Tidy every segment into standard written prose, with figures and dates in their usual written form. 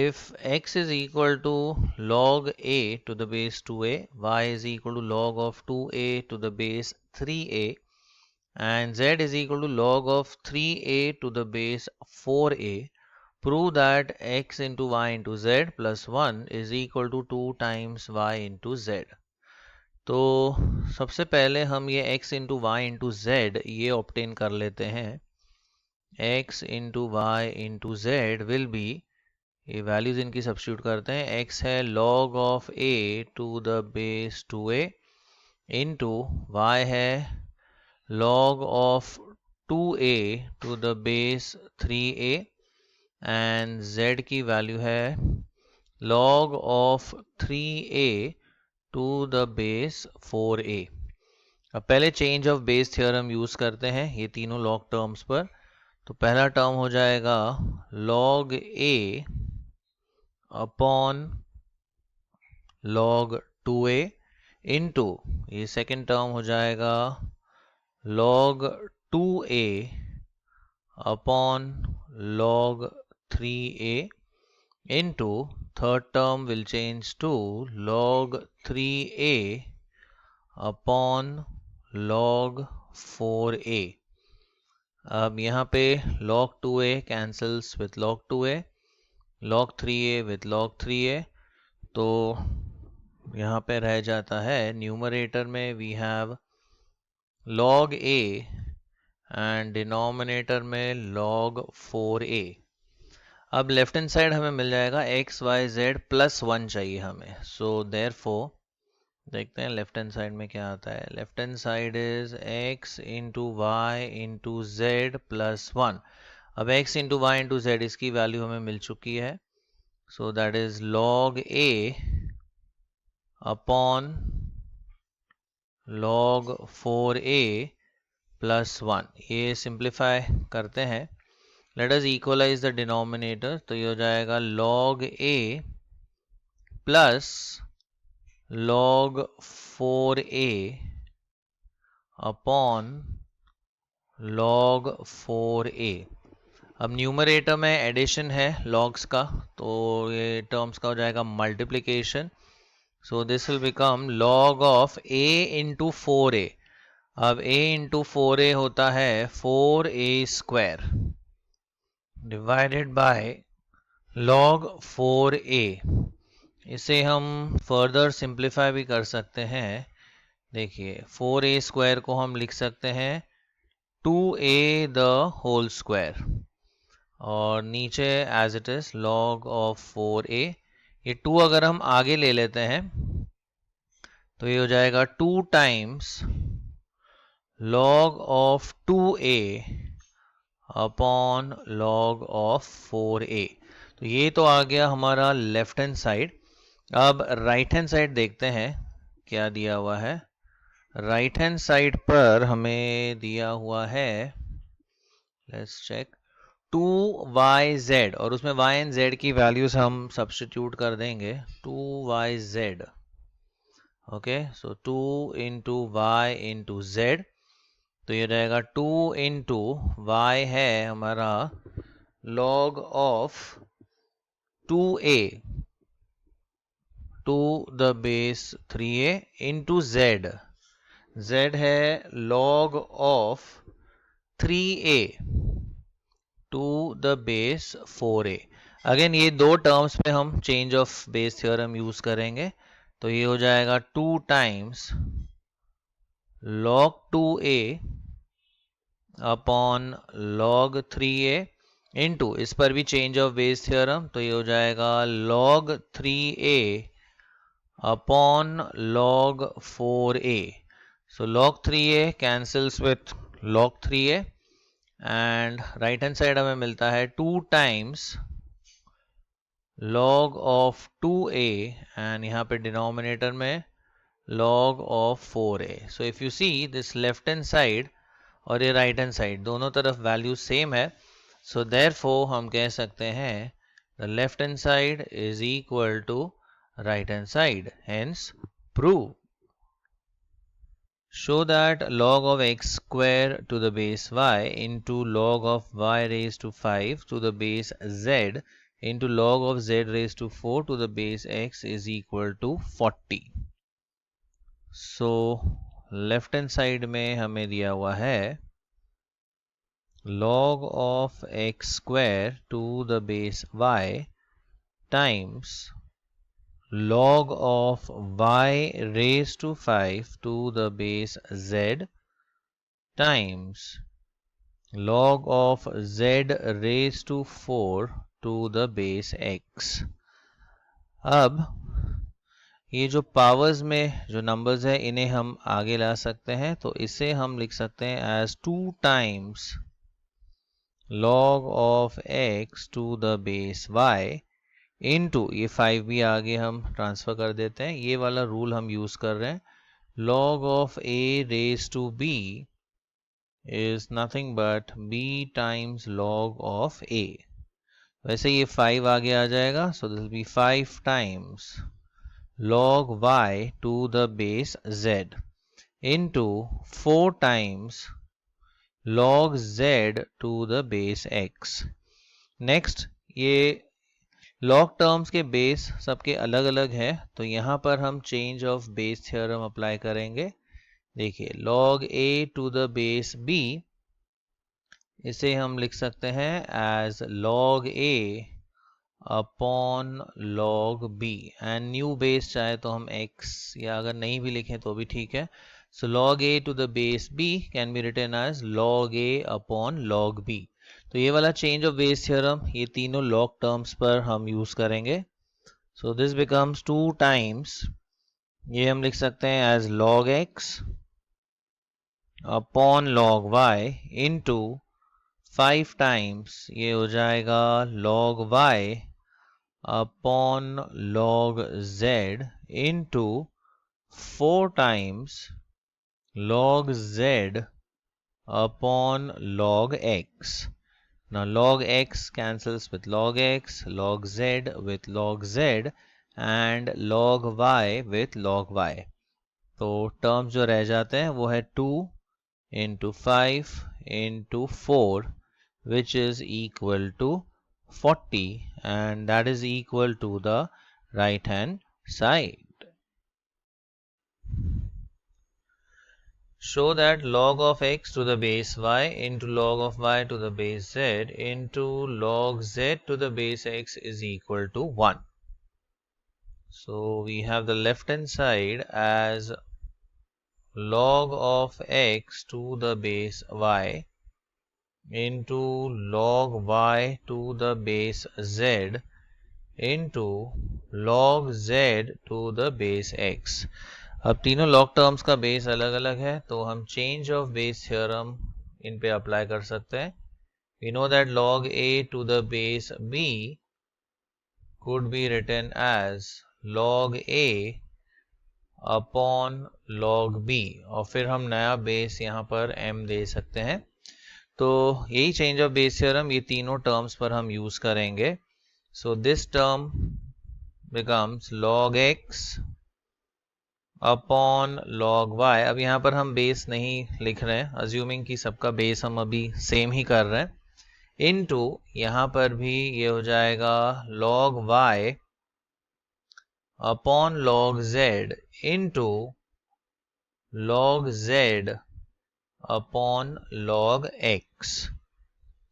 if x is equal to log a to the base 2a, y is equal to log of 2a to the base 3a, and z is equal to log of 3a to the base 4a, prove that x into y into z plus 1 is equal to 2 times y into z. तो सबसे पहले हम ये x into Y into Z ये obtain कर लेते हैं. x into Y into Z will be, ये वैल्यूज इनकी सब्स्टिट्यूट करते हैं. x है log of a to the base 2a into y है log of 2a to the base 3a, and z की वैल्यू है log of 3a to the base 4a. अब पहले change of base theorem use करते हैं ये तीनों log terms पर. तो पहला टर्म हो जाएगा log a upon log 2a into, ये सेकेंड टर्म हो जाएगा log 2a upon log 3a into, third term will change to log 3a upon log 4a. अब यहाँ पे log 2a cancels with log 2a, log 3a with log 3a, तो यहाँ पे रह जाता है न्यूमरेटर में we have log a and denominator में log 4a. अब लेफ्ट हैंड साइड हमें मिल जाएगा एक्स वाई जेड प्लस 1 चाहिए हमें. सो देयरफॉर देखते हैं लेफ्ट हैंड साइड में क्या आता है. Left hand side is X into Y into Z plus 1. अब X into Y into Z इसकी वैल्यू हमें मिल चुकी है. So that is log A upon log 4a plus 1. ये सिंप्लीफाई करते हैं. Let us equalize the denominator. तो ये हो जाएगा log a plus log 4a upon log 4a. अब न्यूमरेटर में एडिशन है लॉग्स का, तो ये टर्म्स का हो जाएगा multiplication. So this will become log of a into 4a. अब a इंटू 4a होता है 4a square divided by log 4a. इसे हम फर्दर सिंप्लीफाई भी कर सकते हैं. देखिए 4a स्क्वायर को हम लिख सकते हैं 2a द होल स्क्वायर, और नीचे as it is log of 4a. ये 2 अगर हम आगे ले लेते हैं तो ये हो जाएगा 2 times log of 2a upon log of 4a. तो ये तो आ गया हमारा लेफ्ट हैंड साइड. अब राइट हैंड साइड देखते हैं क्या दिया हुआ है. राइट हैंड साइड पर हमें दिया हुआ है, लेट्स चेक, 2yz, और उसमें y एंड z की वैल्यूज हम सब्स्टिट्यूट कर देंगे. 2yz, okay. So 2 into y into z, तो ये रहेगा 2 इंटू वाई है हमारा log of 2a to the base 3a into z. z है log of 3a to the base 4a. Again ये दो टर्म्स पे हम change of base theorem use करेंगे. तो ये हो जाएगा 2 times log 2a upon log 3a into, इस पर भी चेंज ऑफ बेस थ्योरम, तो ये हो जाएगा log 3a upon log 4a. So log 3a cancels with log 3a, and right hand side हमें मिलता है 2 times log of 2a, and यहाँ पे डिनोमिनेटर में log of 4a. So if you see this left hand side और ये right hand side दोनों तरफ वैल्यू सेम है. सो देयरफॉर हम कह सकते हैं the left hand side is equal to right hand side. Hence prove. Show that log of x square to the base y into log of y raised to 5 to the base z into log of z raised to 4 to the base x is equal to 40. So left hand side में हमें दिया हुआ है log of x square to the base y times log of y raised to 5 to the base z times log of z raised to 4 to the base x. अब ये जो powers में जो नंबर्स है इन्हें हम आगे ला सकते हैं, तो इसे हम लिख सकते हैं as 2 times log of x to the base y into ये 5 भी आगे हम ट्रांसफर कर देते हैं, ये वाला रूल हम यूज कर रहे हैं. log of a raised to b is nothing but b times log of a. वैसे ये 5 आगे आ जाएगा, so this will be 5 times log y to the base z into 4 times log z to the base x. Next ये log terms के base सबके अलग अलग है, तो यहाँ पर हम change of base theorem apply करेंगे. देखिए log a to the base b, इसे हम लिख सकते हैं as log a upon log b and new base चाहे तो हम x या अगर नहीं भी लिखें तो भी ठीक है. So log a to the base b can be written as log a upon log b. तो ये वाला चेंज ऑफ बेस थ्योरम ये तीनों log टर्म्स पर हम यूज करेंगे. So this becomes 2 times, ये हम लिख सकते हैं as log x upon log y into 5 times, ये हो जाएगा log y upon log z into 4 times log z upon log x. Now log x cancels with log x, log z with log z and log y with log y. तो terms जो रह जाते हैं वो है 2 into 5 into 4 which is equal to 40 and that is equal to the right hand side. Show that log of x to the base y into log of y to the base z into log z to the base x is equal to 1. So we have the left hand side as log of x to the base y into log y to the base z into log z to the base x. अब तीनों log terms का base अलग अलग है, तो हम change of base theorem इन पे अप्लाई कर सकते हैं. We know that log a to the base b could be written as log a upon log b और फिर हम नया बेस यहाँ पर m दे सकते हैं. तो यही चेंज ऑफ बेस थ्योरम ये तीनों टर्म्स पर हम यूज करेंगे. So this term becomes log x upon log y. अब यहाँ पर हम बेस नहीं लिख रहे हैं, अज्यूमिंग कि सबका बेस हम अभी सेम ही कर रहे हैं, इनटू यहाँ पर भी ये हो जाएगा log y upon log z into log z upon log x.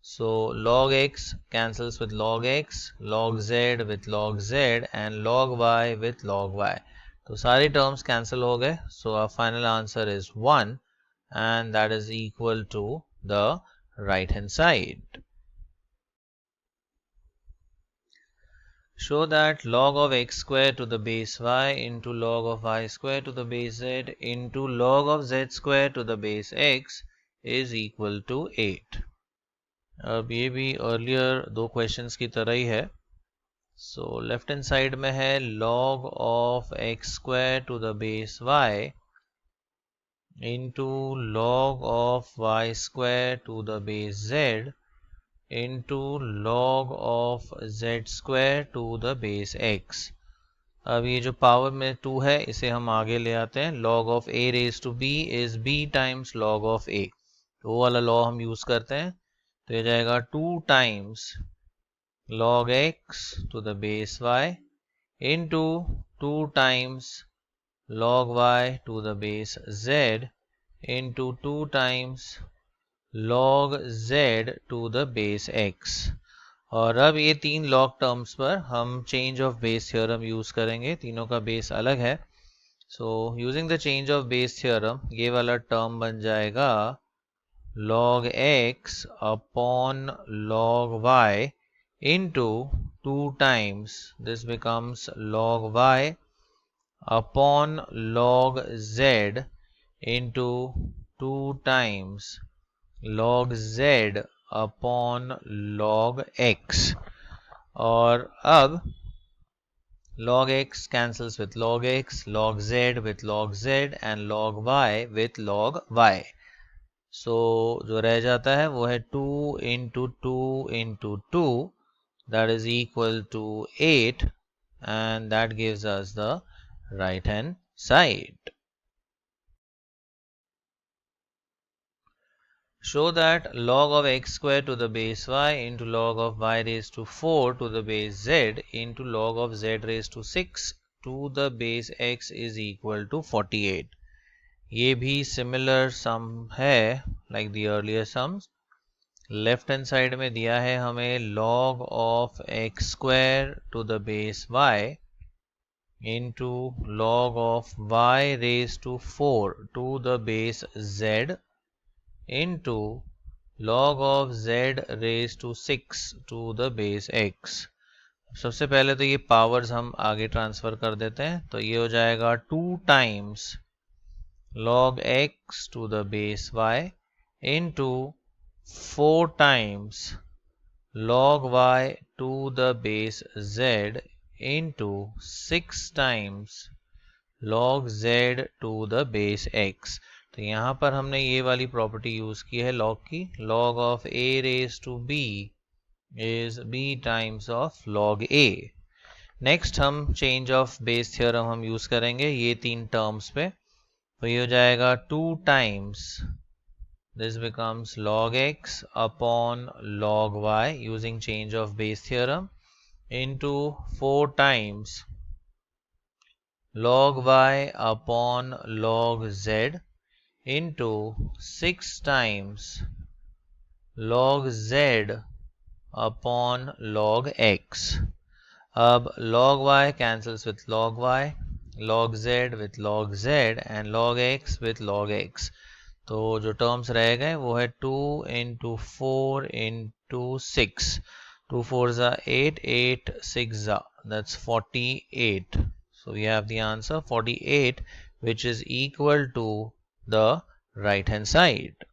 So log x cancels with log x, log z with log z and log y with log y. तो सारी टर्म्स कैंसिल हो गए. So our final answer is 1 and that is equal to the right hand side. Show that log of x square to the base y into log of y square to the base z into log of z square to the base x is equal to 8. अब ये भी earlier दो questions की तरह ही है. So left hand side में है log of x square to the base y into log of y square to the base z into log of z square to the base x. अब ये जो power में 2 है इसे हम आगे ले आते हैं. log of a raised to b is b times log of a. तो वो वाला लॉ हम यूज करते हैं, तो ये जाएगा 2 times log x to the base y into 2 times log y to the base z into 2 times log z to the base x। और अब ये तीन log टर्म्स पर हम change of base theorem use करेंगे, तीनों का बेस अलग है। So using the change of base theorem ये वाला टर्म बन जाएगा log x upon log y into 2 times, this becomes log y upon log z into 2 times log z upon log x। और अब log x cancels with log x, log z with log z and log y with log y। सो जो रह जाता है वो है 2 into 2 into 2, that is equal to 8, and that gives us the right hand side। Show that log of x square to the base y into log of y raised to 4 to the base z into log of z raised to 6 to the base x is equal to 48। ये भी similar sum है like the earlier sums। Left hand side में दिया है हमें log of x square to the base y into log of y raised to 4 to the base z into log of z raised to 6 to the base x। सबसे पहले तो ये powers हम आगे ट्रांसफर कर देते हैं, तो ये हो जाएगा 2 times log x to the base y into 4 times log y to the base z into 6 times log z to the base x। तो यहाँ पर हमने ये वाली प्रॉपर्टी यूज की है log की, log of a raised to b is b times of log a। Next हम चेंज ऑफ बेस थ्योरम हम यूज करेंगे ये तीन टर्म्स पे, तो ये हो जाएगा 2 times, this becomes log x upon log y using change of base theorem into 4 times log y upon log z into 6 times log z upon log x। अब log y cancels with log y, log z with log z and log x with log x। तो जो terms रह गए वो है 2 into 4 into 6, 2 4s are 8, 8 6s are, that's 48। So we have the answer 48, which is equal to the right hand side।